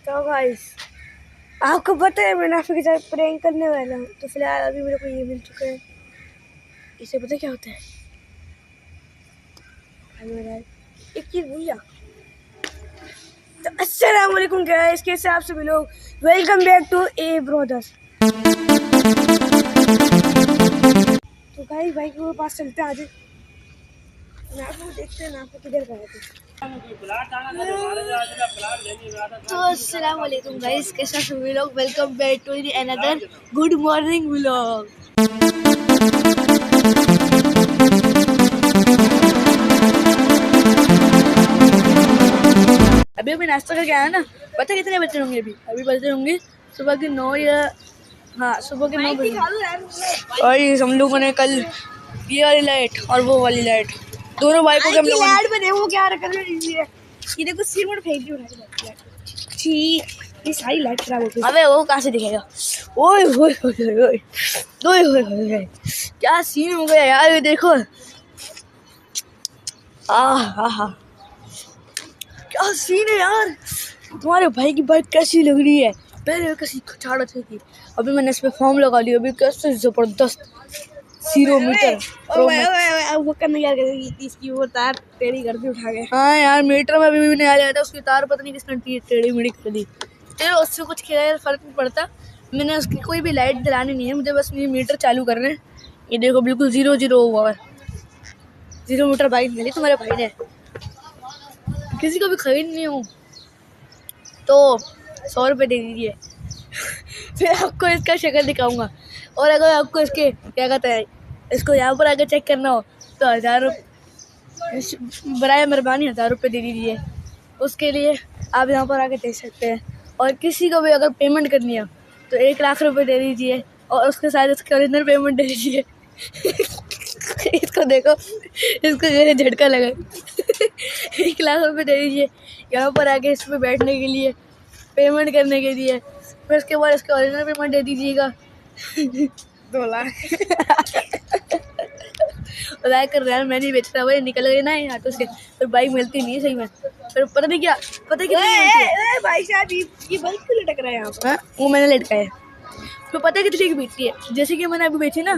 तो गाइस आपको पता है मैं नाफे के साथ प्रैंक करने वाला हूँ। तो फिलहाल अभी मेरे को ये मिल चुका है। इसे पता क्या होता है? एक चीज भूलिया। तो अस्सलाम वालेकुम गाइस, कैसे आप सभी लोग? Welcome back to A brothers. तो गाइस भाई के पास चलते हैं आज। नाफे को देखते हैं नाफे किधर गए थे। तो अस्सलाम वालेकुम गाइस, कैसे आप सभी लोग? Welcome back to another good morning vlog. अभी अभी नाश्ता करके आया ना। पता कितने बजे होंगे? अभी बजे होंगे सुबह के 9 या सुबह के 9 बजे। और ये हम लोगों ने कल ये वाली लाइट और वो वाली लाइट दोनों बाइकों के हम लोगों ने बने वो क्या कर रही है। ये देखो सिर में फेंक दी छी, ये सारी लाइट खराब हो गई। अबे वो कहाँ से दिखेगा? ओए होए होए होए ओए होए होए, क्या सीन हो गया यार। ये देखो क्या सीन है यार। तुम्हारे भाई की बाइक कैसी लग रही है? पहले कैसी खचाड़ थी, अभी मैंने इस पे फॉर्म लगा लिया। अभी कैसे जबरदस्त 0 मीटर वो करने क्या करेगी? इसकी वो तार टेढ़ी कर दी उठा के। हाँ यार, मीटर में अभी भी नहीं आ जाता, उसकी तार पता नहीं किसने टेढ़ी मेढ़ी कर दी। चलो उससे कुछ खैर फर्क नहीं पड़ता। मैंने उसकी कोई भी लाइट जलानी नहीं है, मुझे बस ये मीटर चालू करना है। ये देखो बिल्कुल 0 हुआ है। 0 मीटर बाइक मिली तुम्हारे भाई ने। किसी को भी खरीदनी हो तो 100 रुपये दे दीजिए। फिर आपको इसका शक्ल दिखाऊंगा। और अगर आपको इसके क्या कहते हैं, इसको यहाँ पर आकर चेक करना हो तो 1000 बराए मेहरबानी 1000 रुपये दे दीजिए। उसके लिए आप यहाँ पर आके देख सकते हैं। और किसी को भी अगर पेमेंट करनी हो तो 1 लाख रुपये दे दीजिए और उसके साथ इसके ओरिजिनल पेमेंट दे दीजिए। इसको देखो, इसको जैसे झटका लगा। 1 लाख रुपये दे दीजिए यहाँ पर आके इस पर बैठने के लिए, पेमेंट करने के लिए। फिर उसके बाद इसका ओरिजिनल पेमेंट दे दीजिएगा 2 लाख। बाइक कर रहा है, मैं नहीं बेच रहा, वही निकल गई ना हाथों से। फिर बाइक मिलती नहीं है सही में। फिर पता नहीं क्या, पता है भाई साहब ये बाइक क्यों लटक रहा है यहाँ पर? वो मैंने लटका है। तो पता कितनी की बेचती है? जैसे कि मैंने अभी बेची ना,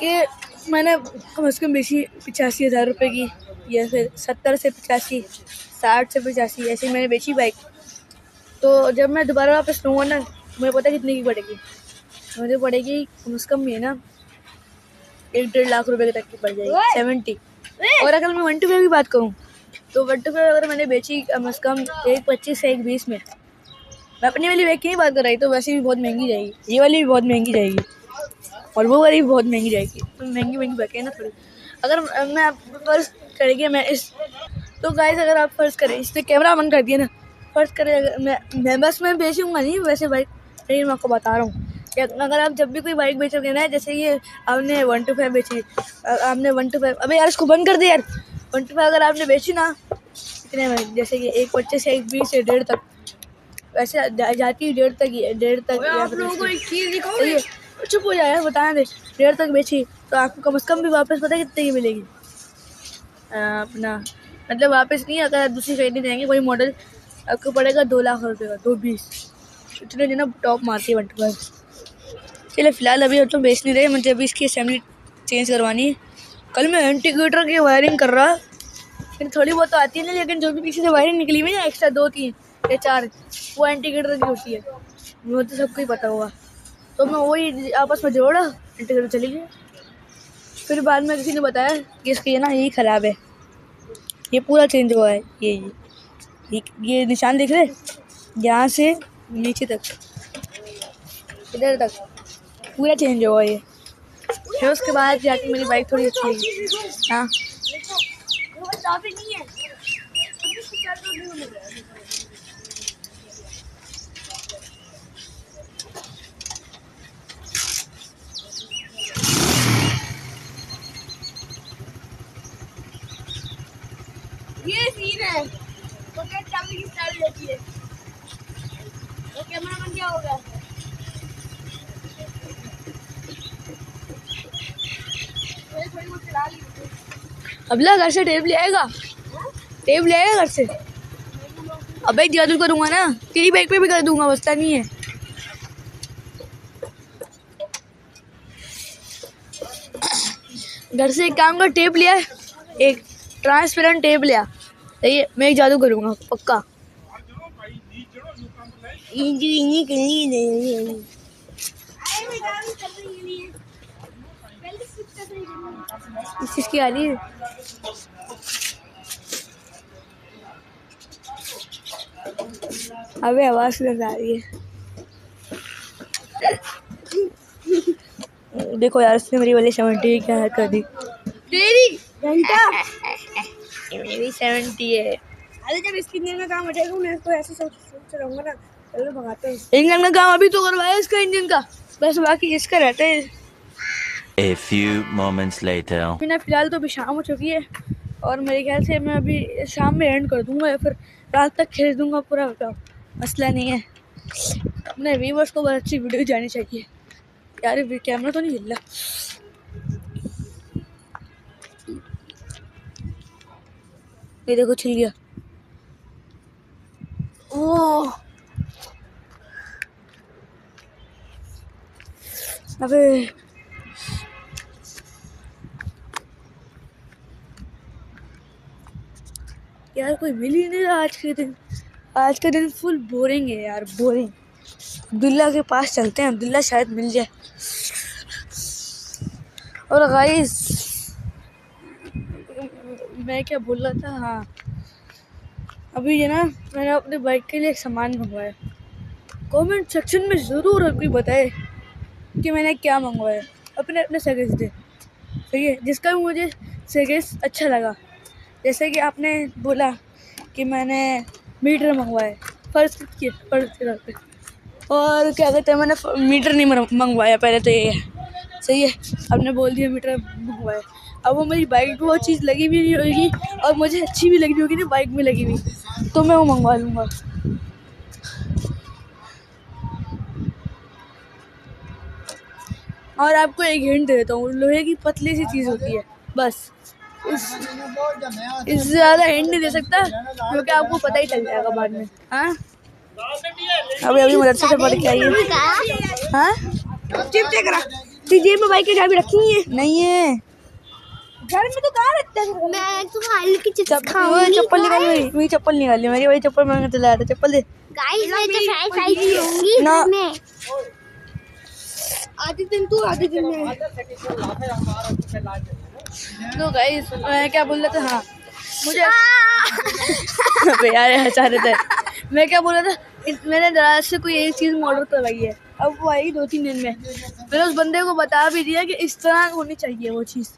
कि मैंने कम से कम बेची 85,000 रुपये की, या फिर 70 से 85, 60 से 85, ऐसे मैंने बेची बाइक। तो जब मैं दोबारा वापस लूँगा ना, मुझे पता कितने की पड़ेगी। मुझे पड़ेगी कम से कम ये ना 1-1.5 लाख रुपए तक की पड़ जाएगी, 70। और अगर मैं 125 की बात करूँ तो 125 अगर मैंने बेची कम से कम 1.25 से 1.20 में, मैं अपनी वाली बाइक की नहीं बात कर रही, तो वैसे भी बहुत महंगी जाएगी। ये वाली भी बहुत महंगी जाएगी और वो वाली भी बहुत महंगी जाएगी। तो महंगी बाइक है ना थोड़ी। अगर मैं आप फर्ज करेंगे मैं इस, तो गाइस अगर आप फर्ज करें, इसने कैमरा बंद कर दिया ना, फर्ज करें अगर मैं बस मैं बेचूंगा नहीं वैसे बाइक, लेकिन मैं आपको बता रहा हूँ कि अगर आप जब भी कोई बाइक बेचोगे ना, जैसे ये आपने 125 बेची, आपने 125, अबे यार इसको बंद कर दे यार। 125 अगर आपने बेची ना कितने में, जैसे कि 1.25 से 1.20 से 1.5 तक, वैसे जाती है 1.5 तक, 1.5 तक। आप लोगों को एक चीज़ दिखाओगे? चुप हो जाए यार, बताना दे। 1.5 तक बेची तो आपको कम से कम भी वापस पता कितने की मिलेगी? अपना मतलब वापस नहीं, अगर दूसरी खरीदने जाएंगे वही मॉडल आपको पड़ेगा 2 लाख रुपये का, 2.20। इतने दिन टॉप मारती है 125। चलिए फिलहाल अभी तो बेच नहीं रहे, मुझे अभी इसकी असेंबली चेंज करवानी है। कल मैं इंटीग्रेटर की वायरिंग कर रहा, फिर थोड़ी बहुत तो आती है ना, लेकिन जो भी पीछे से वायरिंग निकली हुई ना एक्स्ट्रा 2-3 या 4, वो इंटीग्रेटर की होती है, वो तो सबको ही पता होगा। तो मैं वही आपस में जोड़ा, इंटीग्रेटर चली गई। फिर बाद में किसी ने बताया कि इसकी ये ना यही ख़राब है, ये पूरा चेंज हुआ है। ये निशान दिख रहे, यहाँ से नीचे तक, इधर तक पूरा चेंज हुआ ये। फिर उसके बाद जाके मेरी बाइक थोड़ी अच्छी हुई। हाँ ये सीन है, तो क्या चाबी की स्टाइल लेती है, तो कैमरा मैन क्या होगा? अबला घर से टेप ले आएगा, टेप ले आएगा घर से। अबे जादू करूँगा ना, तेरी बाइक पे भी कर दूंगा, बसता नहीं है। घर से एक काम का टेप लिया, एक ट्रांसपेरेंट टेप लिया, सही है। मैं एक जादू करूँगा पक्का। इस चीज़ की आ रही है। अबे आवाज़ किधर आ रही है? देखो यार, उसने मेरी वाली 70 क्या है कर दी। तेरी घंटा मेरी 70 है। अरे जब इसकी इंजन का काम हो जाएगा मैं इसको ऐसे सोच रहूँगा ना, चलो भगाते हैं। इंजन का काम अभी तो करवाया इसका, इंजन का, बस बाकी इसका रहता है। A few moments later. फिलहाल तो अभी शाम हो चुकी है और मेरे ख्याल से मैं अभी शाम में एंड कर दूंगा या फिर रात तक खेल दूंगा पूरा, बताओ, मसला नहीं है। अपने व्यूअर्स को बहुत अच्छी वीडियो जानी चाहिए यार। कैमरा तो नहीं हिल रहा। ये देखो छिल गया। ओह अबे यार कोई मिल ही नहीं रहा आज के दिन। आज का दिन फुल बोरिंग है यार, बोरिंग। अब्दुल्ला के पास चलते हैं, अब्दुल्ला शायद मिल जाए। और गाइस मैं क्या बोल रहा था, हाँ अभी ये ना मैंने अपने बाइक के लिए एक सामान मंगवाया। कमेंट सेक्शन में ज़रूर अभी बताए कि मैंने क्या मंगवाया। अपने सजेस्ट दे, ठीक है, जिसका भी मुझे सजेस्ट अच्छा लगा। जैसे कि आपने बोला कि मैंने मीटर मंगवाए फर्स्ट के तौर पे, और क्या कहते हैं, मैंने मीटर नहीं मंगवाया पहले तो, ये है सही है। आपने बोल दिया मीटर मंगवाया, अब वो मेरी बाइक को वो चीज़ लगी भी नहीं होगी और मुझे अच्छी भी लगी होगी ना बाइक में लगी हुई, तो मैं वो मंगवा लूँगा। और आपको एक हिंट देता हूँ, लोहे की पतली सी चीज़ होती है, बस इससे ज़्यादा हिंट नहीं दे सकता क्योंकि आपको पता ही चल जाएगा बाद में। हाँ अभी मदरसे से पढ़ के आई है। हाँ जेब में बाइक की चाबी रखी है? नहीं है घर में, तो कहाँ रखता है? मैं तुम्हारी की चप्पल निकाल, मेरी चप्पल निकाली, मेरी वही चप्पल मैं चला रहा था। चप्पल दे गाइस, मैं तो साइकिल होंगी ना आधे दिन, तू आधे दिन में। तो गाइस मैं क्या बोल रहा था, हाँ मुझे यार हंसा रहे थे। मैं क्या बोल रहा था, मैंने दराज से कोई एक चीज़ ऑर्डर करवाई है, अब वो आई 2-3 दिन में। मैंने उस बंदे को बता भी दिया कि इस तरह होनी चाहिए वो चीज़।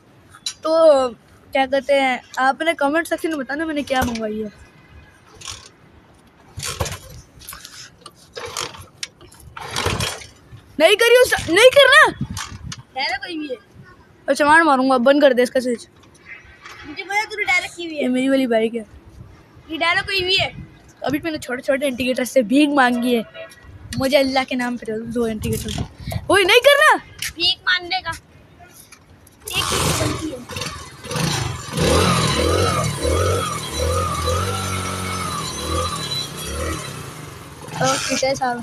तो क्या कहते हैं, आपने कमेंट सेक्शन में बताना मैंने क्या मंगवाई है। नहीं करियो, नहीं करना है ना कोई भी है। और चमार मारूंगा, बंद कर दे इसका स्विच। मुझे पता तूने डायरेक्ट की हुई है, मेरी वाली बाइक है, ये डायरेक्ट कोई भी है। अभी मैंने छोटे छोटे इंडिकेटर से भीख मांगी है, मुझे अल्लाह के नाम पे दो इंडिकेटर। ओए नहीं करना, भीख मांगने का एक चीज बनती है। कितना साल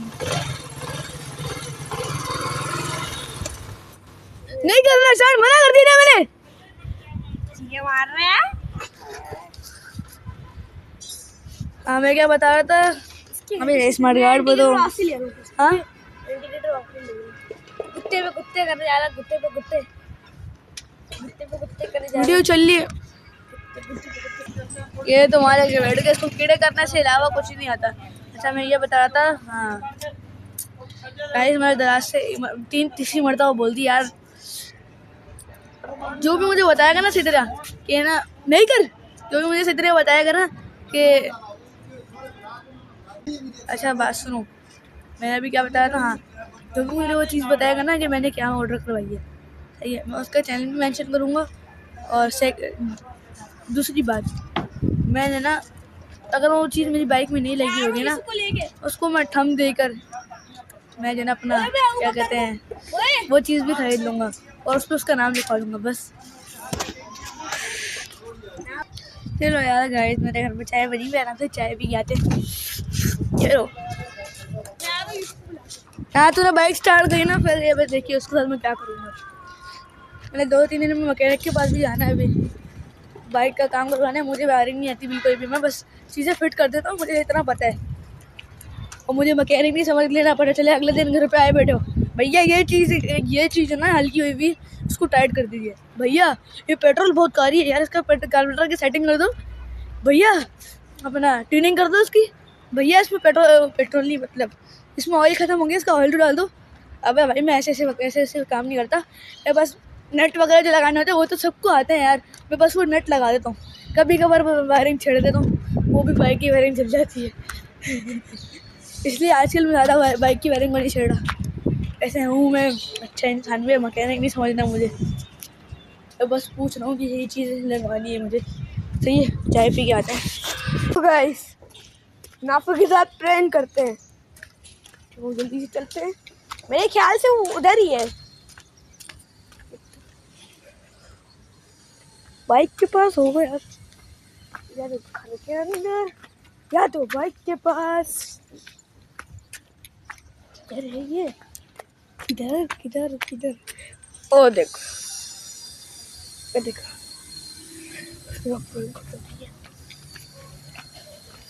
नहीं करना सर, मना कर दिया मैंने। ये मार रहे हैं। हाँ मैं क्या बता रहा था, हमें स्मार्ट गार्ड पे तो हाँ कुत्ते पे कुत्ते करने जा रहा, कुत्ते पे कुत्ते करने जा रहा। वीडियो चल रही है, ये तुम्हारे जो बैठ के इसको कीड़े करने से अलावा कुछ नहीं आता। अच्छा मैं ये बता रहा था, हाँ गाइस मेरे दराज से तीसरी मरतबा बोल दी यार। जो भी मुझे बताएगा ना सीधे कि ना नहीं कर, जो भी मुझे सीधे बताएगा ना कि अच्छा बात सुनो, मैंने अभी क्या बताया था, हाँ जो भी मुझे वो चीज़ बताएगा ना कि मैंने क्या ऑर्डर करवाई है, सही है, मैं उसका चैनल भी मेंशन करूँगा। और दूसरी बात, मैंने ना अगर वो चीज़ मेरी बाइक में नहीं लगी होगी ना, उसको मैं ठम देकर मैं जो ना अपना क्या कहते हैं वो चीज़ भी खरीद लूँगा और उस पर उसका नाम लिखवा लूँगा बस। चलो यार गाइस, मेरे घर में चाय बनी, मैं आराम से चाय पी के आते। चलो हाँ, तूने बाइक स्टार्ट करी ना, फिर ये बस देखिए उसके साथ मैं क्या करूँगा। मैंने 2-3 दिन में मैकेनिक के पास भी जाना है अभी, बाइक का काम करवाना है। मुझे वायरिंग नहीं आती बिल्कुल भी, मैं बस चीज़ें फिट कर देता हूँ, मुझे इतना पता है। और मुझे मैकेनिक नहीं समझ लेना पता चले अगले दिन घर पे आए बैठो, भैया ये चीज़ है ना हल्की हुई भी, उसको टाइट कर दीजिए। भैया ये पेट्रोल बहुत कारी है यार, इसका कार्बोरेटर की सेटिंग कर दो। भैया अपना ट्यूनिंग कर दो उसकी। भैया इसमें पेट्रोल नहीं, मतलब इसमें ऑयल ख़त्म हो गया, इसका ऑयल तो डाल दो। अबे भाई मैं ऐसे काम नहीं करता। मैं बस नट वगैरह जो लगाने होते हैं वो तो सबको आते हैं यार, मैं बस वो नट लगा देता हूँ। कभी कभार वायरिंग छेड़ देता हूँ, वो भी बाइक की वायरिंग चल जाती है। इसलिए आजकल मैं ज़्यादा बाइक की वायरिंग में नहीं छेड़ रहा। ऐसे हूँ मैं अच्छा इंसान भी, मैकेनिक नहीं समझना मुझे, तो बस पूछ रहा हूँ कि यही चीज़ लगवानी है मुझे। सही है, चाय पी के आते हैं। तो गाइस नाफू के साथ प्रैंक करते हैं, वो जल्दी से चलते हैं, मेरे ख्याल से वो उधर ही है, बाइक के पास होगा यार, या तो घर के अंदर या तो बाइक के पास। किधर है ये, किधर किधर किधर, ओ देखो ये देखो,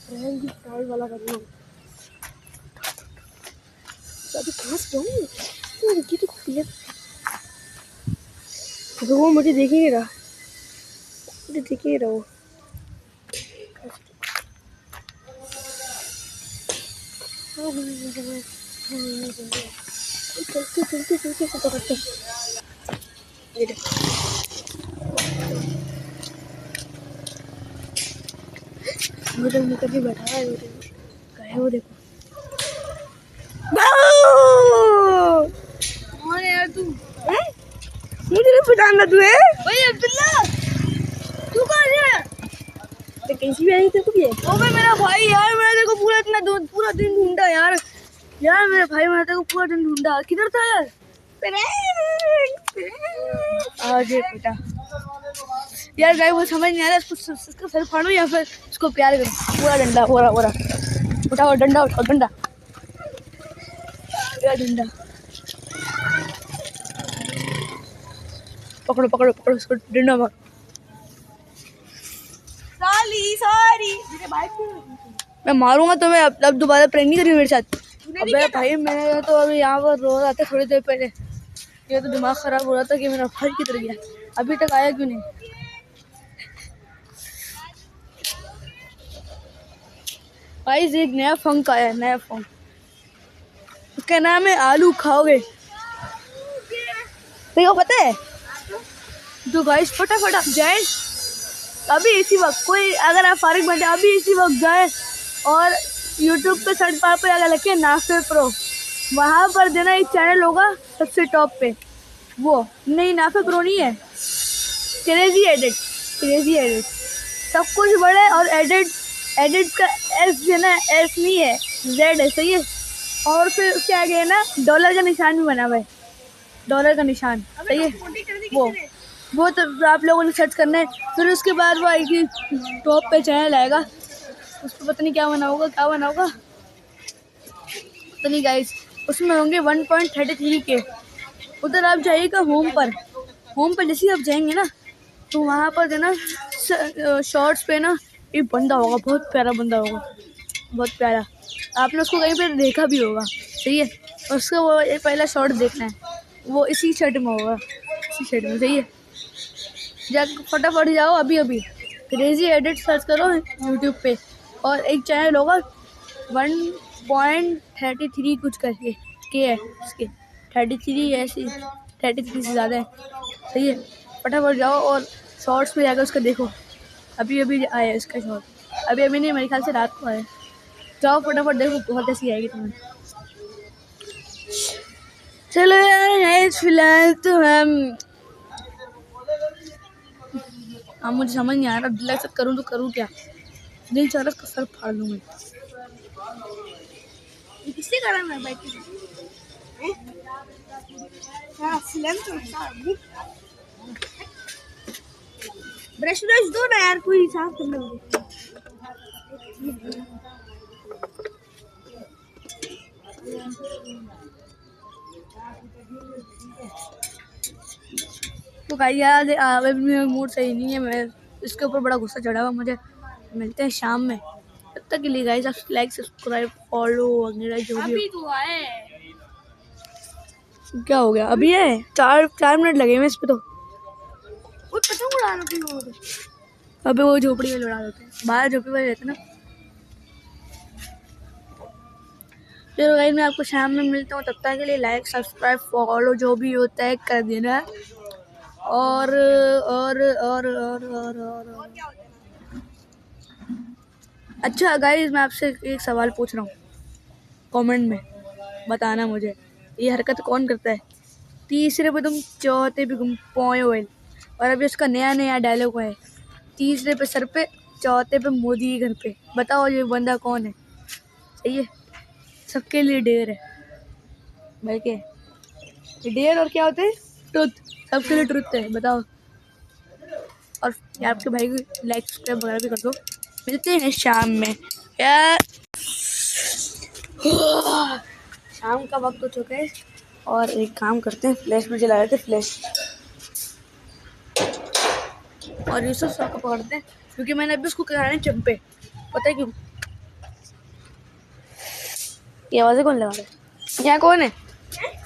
प्रैंक स्टाइल वाला कर रहा हूँ। अभी कहाँ से जाऊँ, तो रुकी तो क्लियर, तो वो मुझे देख ही नहीं रहा, मुझे देख ही नहीं रहा वो। चलते चलते चलते से पकड़ते ये देखो, मुझे मुकर के बैठा है, कहाँ है वो देखो। कौन है यार तू? मुझे नहीं पहचानना तू है भाई अब्दुल्ला, तू कौन है? तो कैसी भी आई तेरे को भी है? ओ भाई मेरा भाई यार, मैंने तेरे को पूरा दिन ढूंढा यार। यार मेरे भाई, मैंने तेरे को पूरा दिन ढूंढा, किधर था यार? आज बेटा यार गाय वो समझ नहीं आ रहा, इसको सर फाड़ो या फिर इसको प्यार करो। पूरा डंडा ओरा उठाओ, डंडा उठाओ, डंडा या डंडा पकड़ो इसको, डंडा मारो। सॉरी मेरे भाई को मैं मारूंगा तो मैं अब दोबारा प्रैंक नहीं करी मेरे साथ। अबे भाई मैं तो अभी यहाँ पर रो रहा था थोड़ी देर पहले, ये तो दिमाग खराब हो रहा था कि मेरा भाई किधर गया, अभी तक आया क्यों नहीं। भाई एक नया फंक आया है, नया फंक, उसका नाम है आलू खाओगे। तेरे को पता है? तो गाइस फटाफट आप जाए अभी इसी वक्त, कोई अगर आप फारिग बैठे अभी इसी वक्त जाए और यूट्यूब पे सर्च बार पर अगर लिखे नाफे प्रो, वहाँ पर देना एक चैनल होगा सबसे टॉप पे, वो नहीं नाफे प्रो नहीं है, क्रेजी एडिट, सब कुछ बड़े और एडिट का एस देना, एस नहीं है जेड है, सही है। और फिर उसके आगे है ना डॉलर का निशान भी बना हुआ है, डॉलर का निशान, सही है। वो तो आप लोगों ने सर्च करना है, फिर उसके बाद वो आएगी टॉप पे चैनल आएगा, उस पर पता नहीं क्या बना होगा पता नहीं गाइस, उसमें होंगे 1.33 के। उधर आप जाइएगा होम पर जैसे आप जाएंगे ना तो वहाँ पर देना शॉर्ट्स पे ना एक बंदा होगा, बहुत प्यारा बंदा होगा, बहुत प्यारा, आपने उसको कहीं पे देखा भी होगा, सही है। उसका वो पहला शॉर्ट देखना है, वो इसी शर्ट में होगा, इसी शर्ट में, सही है। जा फटाफट जाओ अभी क्रेजी एडिट सर्च करो यूट्यूब पे, और एक चैनल होगा 1.33 कुछ करके के है उसके, 33 ऐसी 33 से ज़्यादा है, सही है। फटाफट जाओ और शॉर्ट्स में जाकर उसका देखो, अभी आया उसका शॉर्ट, अभी नहीं, मेरे ख्याल से रात को आया। जाओ फटाफट देखो, बहुत ऐसी आएगी तुम्हें। चलो यार फिलहाल तो हम मुझे समझ नहीं आ रहा अब्दुल्ला से करूँ तो करूँ क्या, दिल चाह रहा उसका सर फाड़ लूँ मैं। किससे करा मैं बाइक हाँ सिलेंडर ब्रश ब्रश दो ना यार, कोई साफ करना मुझे। तो गाइस यार अभी मेरा मूड सही नहीं है, मैं इसके ऊपर बड़ा गुस्सा चढ़ा हुआ मुझे। मिलते हैं शाम में, तब तक के लिए गाइस आप लाइक सब्सक्राइब फॉलो वगैरह जो भी अभी तो आए। क्या हो गया अभी है 4 मिनट लगे हैं इस पे तो। वो पतंग उड़ा रहा था। अबे वो झोपड़ी में उड़ा देते हैं, बाहर झोपड़ी वाले रहते ना। चलो गाइस मैं आपको शाम में मिलता हूँ, तब तक के लिए लाइक सब्सक्राइब फॉलो जो भी होता है कर देना। और और और और और और अच्छा गाइस मैं आपसे एक सवाल पूछ रहा हूँ, कमेंट में बताना मुझे, ये हरकत कौन करता है? तीसरे पे तुम चौथे पे तुम पोए ऑयल, और अभी उसका नया नया डायलॉग है, तीसरे पे सर पे चौथे पे मोदी के घर पे। बताओ ये बंदा कौन है? सही है, सबके लिए डेयर है भाई के, डेयर और क्या होते हैं? ट्रुथ, सबके लिए ट्रुथ है। बताओ। और यार आपके भाई को लाइक सब्सक्राइब वगैरह भी कर दो। मिलते हैं शाम में यार। शाम का वक्त हो चुका है और एक काम करते हैं, फ्लैश में जला लेते फ्लैश, और यूसुफ सर को पकड़ते हैं क्योंकि मैंने अभी उसको कराने चंपे। पता है क्यों? ये आवाज़ें कौन लगा रहा है? यहाँ कौन है?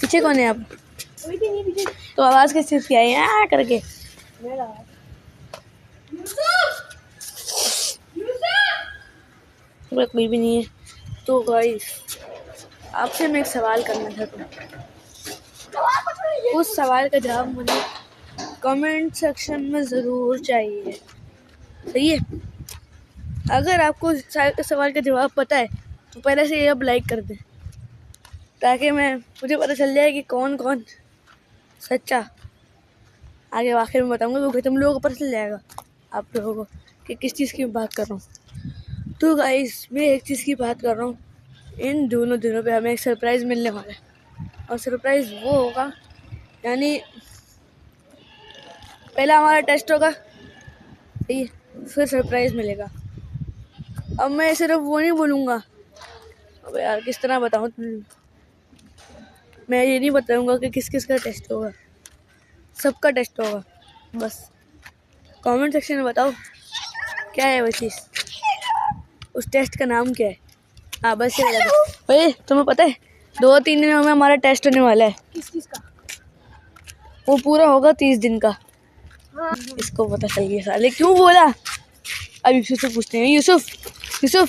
पीछे कौन है आप? कोई भी नहीं पीछे। तो आवाज़ किस चीज़ की आई यहाँ करके? कोई भी नहीं है। तो गाइस आपसे मैं एक सवाल करना चाहता हूँ, उस सवाल का जवाब मुझे कमेंट सेक्शन में ज़रूर चाहिए। सही है? अगर आपको सवाल का जवाब पता है तो पहले से ये अब लाइक कर दें, ताकि मुझे पता चल जाए कि कौन कौन सच्चा। आगे आखिर में बताऊंगा क्योंकि तुम लोगों को पता चल जाएगा आप लोगों को कि किस चीज़ की बात कर रहा हूँ। तो गाइस मैं एक चीज़ की बात कर रहा हूँ, इन दोनों दिनों पे हमें एक सरप्राइज़ मिलने वाला है, और सरप्राइज़ वो होगा, यानी पहला हमारा टेस्ट होगा, सही है, फिर सरप्राइज़ मिलेगा। अब मैं सिर्फ वो नहीं बोलूँगा, अब यार किस तरह बताऊँ, मैं ये नहीं बताऊँगा कि किस किस का टेस्ट होगा, सबका टेस्ट होगा। बस कमेंट सेक्शन में बताओ क्या है वो चीज़, उस टेस्ट का नाम क्या है। हाँ बस ये बता दो। ओए तुम्हें पता है 2-3 दिनों में हमारा टेस्ट होने वाला है। किस चीज का? वो पूरा होगा 30 दिन का। हाँ। इसको पता चल गया साले क्यों बोला। अब यूसुफ से पूछते हैं, यूसुफ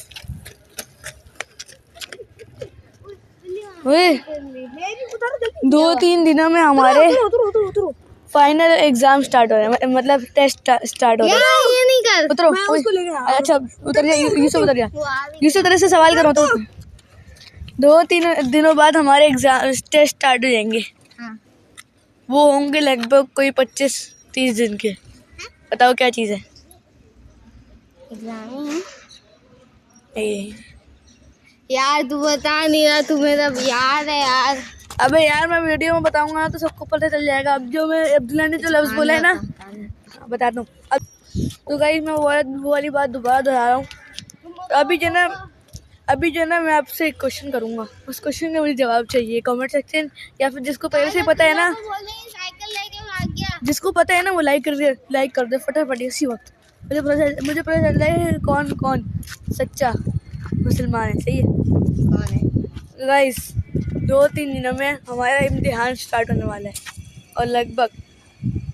ओए 2-3 दिनों में हमारे उतरो। फाइनल एग्जाम स्टार्ट हो रहा है, मतलब टेस्ट स्टार्ट हो रहा है। ये नहीं कर। उतरो। मैं उसको लेके आ रहा हूँ। अच्छा उतर गया यूसुफ, उतर गया यूसुफ। तरह से सवाल करो तो 2-3 दिनों बाद हमारे एग्जाम टेस्ट स्टार्ट हो जाएंगे। हाँ। वो होंगे लगभग कोई 25-30 दिन के। बताओ क्या चीज़ है ये? यार तू बता नहीं रहा, तुम्हें तब याद है यार। अबे यार मैं वीडियो में बताऊंगा तो सबको पता चल जाएगा। अब जो मैं अब्दुल्ला ने जो लफ्ज़ बोला है ना, बता दूँ अब। तो गाइस मैं वो वाली बात दोबारा दोहरा रहा हूँ। तो अभी जो ना मैं आपसे एक क्वेश्चन करूँगा, उस क्वेश्चन का मुझे जवाब चाहिए कमेंट सेक्शन, या फिर जिसको पहले से पता है ना, जिसको पता है ना वो लाइक कर दे फटाफट इसी वक्त। मुझे पता चल रहा है कौन कौन सच्चा मुसलमान है। सही है गाइस, 2-3 दिनों में हमारा इम्तिहान स्टार्ट होने वाला है और लगभग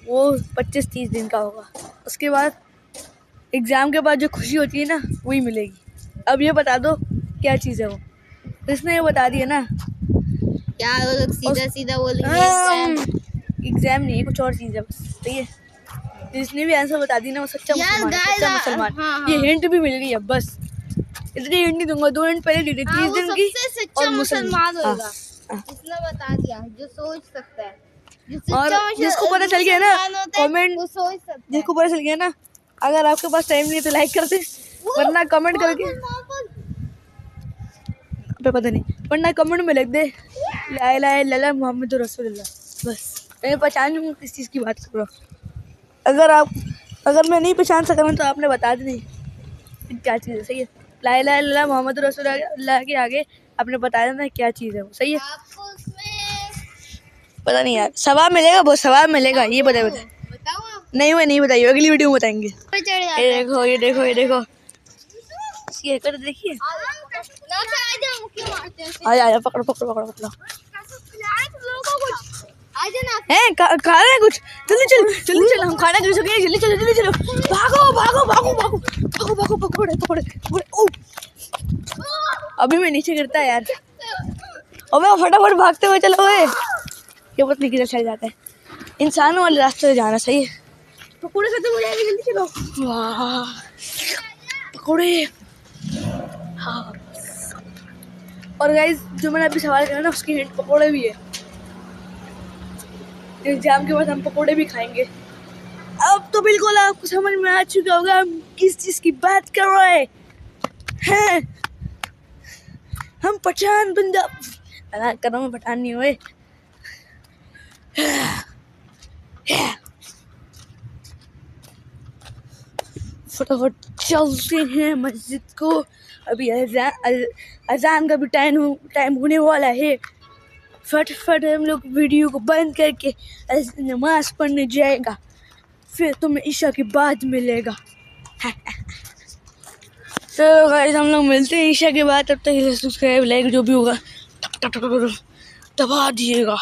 वो 25-30 दिन का होगा। उसके बाद एग्ज़ाम के बाद जो खुशी होती है ना वही मिलेगी। अब ये बता दो क्या चीज़ है वो? इसने ये बता दिया ना यार वो लोग सीधा बोलेंगे एग्ज़ाम नहीं है, कुछ और चीज़ है बस। सही है, जिसने भी आंसर बता दी ना वो सच्चा मुसलमान। हाँ। ये हिंट भी मिल गई है, बस इतनी हिंट नहीं दूंगा, 2 हिंट पहले दी थी 30 दिन की। सच्चा मुसलमान होगा हाँ। जिसने बता दिया, जो सोच सकता है, और जिसको पता चल गया ना कमेंट, वो सोच सकता है। जिसको पता चल गया ना, अगर आपके पास टाइम नहीं है तो लाइक कर दे, वरना कमेंट करके पता नहीं, वरना कमेंट में लिख दे ला इलाहा इल्लल्लाह मुहम्मदुर रसूलुल्लाह। बस मैं पहचान लूँगा किस चीज़ की बात कर रहा हूँ। अगर आप अगर मैं नहीं पहचान सका तो आपने बता दी क्या चीज़ है। सही है, ला इलाहा इल्लल्लाह मोहम्मद रसूलुल्लाह के आगे आपने बता देना क्या चीज़ है वो। सही है, आपको उसमें पता नहीं यार, सवाब मिलेगा, बहुत सवाब मिलेगा, ये बताओ। बताऊँ आप नहीं मैं नहीं बताइए, अगली वीडियो में बताएंगे। पे चढ़ जाता ये है। देखो ये देखो ये देखो, ये कर देखिए। ना से आ जा मुक्के मारते हैं आया पकड़ो पकड़ो पकड़ो पकड़ो। आ जा ना हैं खा रहे हैं कुछ, जल्दी चल हम खाना खा सके, जल्दी चलो भागो भागो भागो भागो भागो भागो पकड़े पकड़े पकड़े। ओ अभी मैं नीचे गिरता है यार, और मैं फटाफट भागते हुए चलो। ओए ये पता नहीं किधर चल जाता है, इंसानों वाले रास्ते से जाना। सही है, पकौड़े खत्म हो जाएंगे, जल्दी चलो। वाह पकौड़े, हाँ। और गाइस जो मैंने अभी सवाल करा ना उसकी हिंट पकौड़े भी है। एग्जाम के बाद हम पकौड़े भी खाएंगे। अब तो बिल्कुल आपको समझ में आ चुका होगा हम किस चीज़ की बात कर रहे हैं। हम पठान बंदा कर रहा हूँ, पठान नहीं हुए। फटाफट चलते हैं मस्जिद को, अभी अजान का भी टाइम होने वाला है। फटाफट हम लोग वीडियो को बंद करके नमाज पढ़ने जाएगा, फिर तुम्हें ईशा के बाद मिलेगा। तो गाइस हम लोग मिलते हैं ईशा के बाद, तब तक सब्सक्राइब लाइक जो भी होगा दबा दिएगा।